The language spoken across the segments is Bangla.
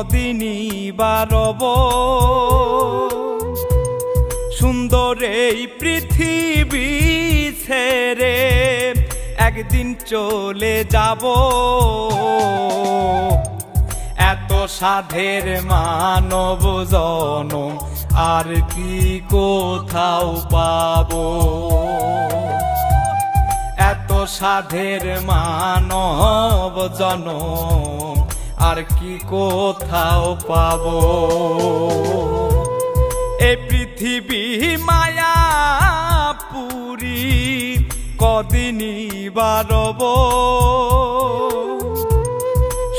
কদিনই বা রব সুন্দর এই পৃথিবী ছেড়ে একদিন চলে যাব এত সাধের মানব জনম আর কি কোথাও পাবো এত সাধের মানব জনম আর কি কোথাও পাবো এই পৃথিবী মায়াপুরী কদিনই বা রব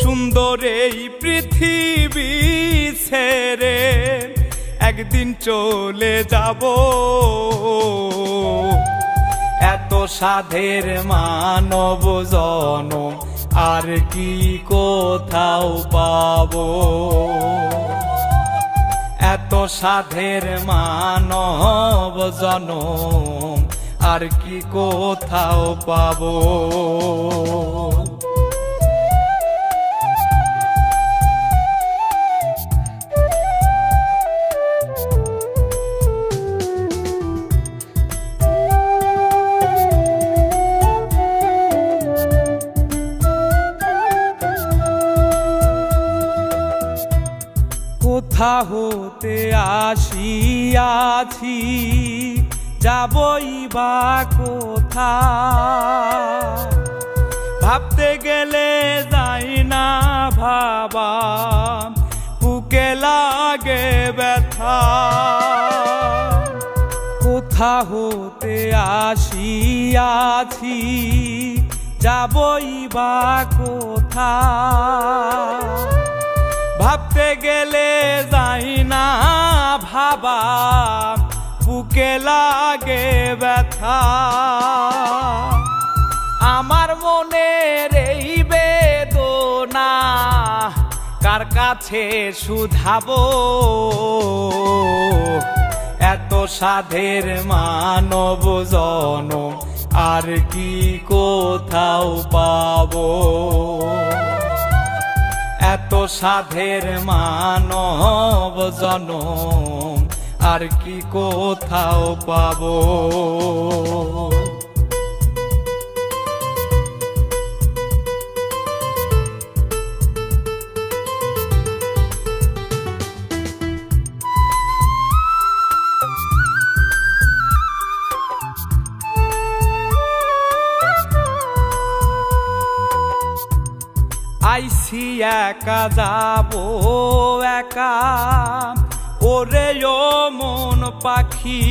সুন্দর এই পৃথিবী ছেড়ে একদিন চলে যাব এত সাধের মানব জনম আর কি কোথাও পাবো এত সাধের মানব জনম আর কি কোথাও পাবো কোথা হতে আসিয়াছি যাবই বা কোথা ভাবতে গেলে যাই না ভাবা বুকে লাগে ব্যথা কোথা হতে আসিয়াছি যাবই বা কোথা ভাবতে গেলে যাই না ভাবা বুকে লাগে ব্যথা আমার মনের এই বেদনা কার কাছে শুধাবো এত সাধের মানব জনম আর কি কোথাও পাবো এত সাধের মানব জনম আর কি কোথাও পাবো আইছি একা যাবো একা ওরে ও মন পাখি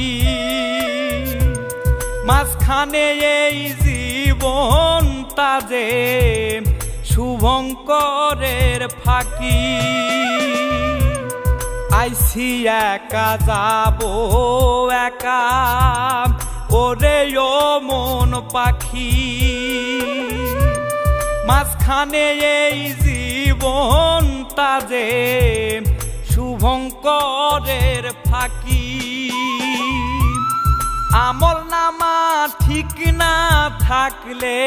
মাঝখানে এই জীবনটা যে শুভঙ্করের ফাঁকি আইছি একা যাবো একা ওরে ও মন পাখি মাঝখানে এই জীবনটা যে শুভঙ্করের ফাঁকি আমল নামা ঠিক না থাকলে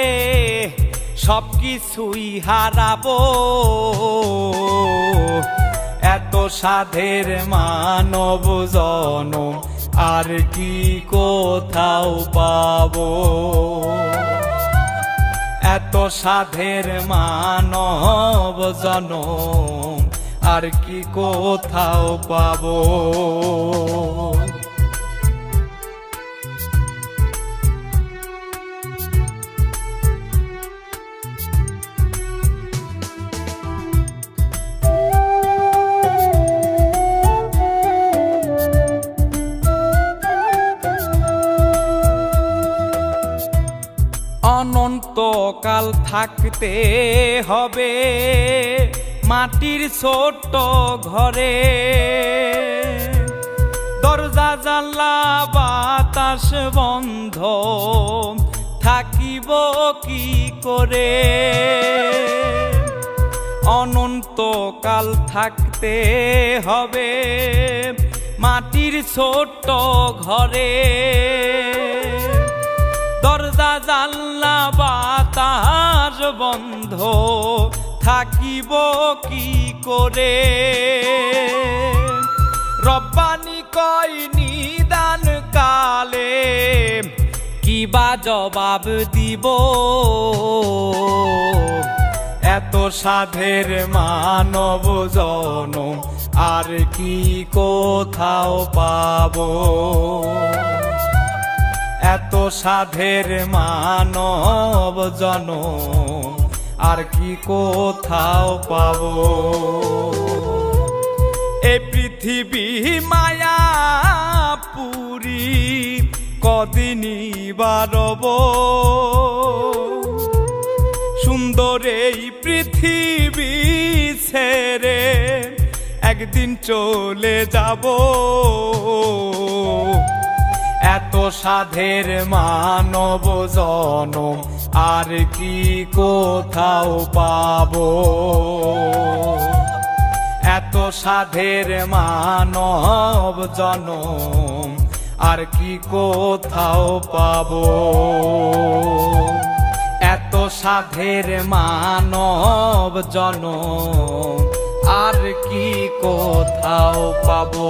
সব কিছুই হারাবো এত সাধের মানব জনম আর কি কোথাও পাবো এত সাধের মানব জনম আর কি কোথাও পাবো অনন্তকাল থাকতে হবে মাটির ছোট্ট ঘরে দরজা জানলা বাতাস বন্ধ থাকিব কি করে অনন্তকাল থাকতে হবে মাটির ছোট্ট ঘরে দরজা জানলা বাতাস বন্ধ থাকিব কি করে রব্বানি কয় নিদান কালে কি বা জবাব দিব এত সাধের মানব জনম আর কি কোথাও পাবো এত সাধের মানব জনম আর কি কোথাও পাবো এই পৃথিবী মায়াপুরী কদিনই বারব সুন্দর এই পৃথিবী ছেড়ে একদিন চলে যাব এত সাধের মানব জনম আর কি কোথাও পাবো এত সাধের মানব জনম আর কি কোথাও পাবো এত সাধের মানব জনম আর কি কোথাও পাবো।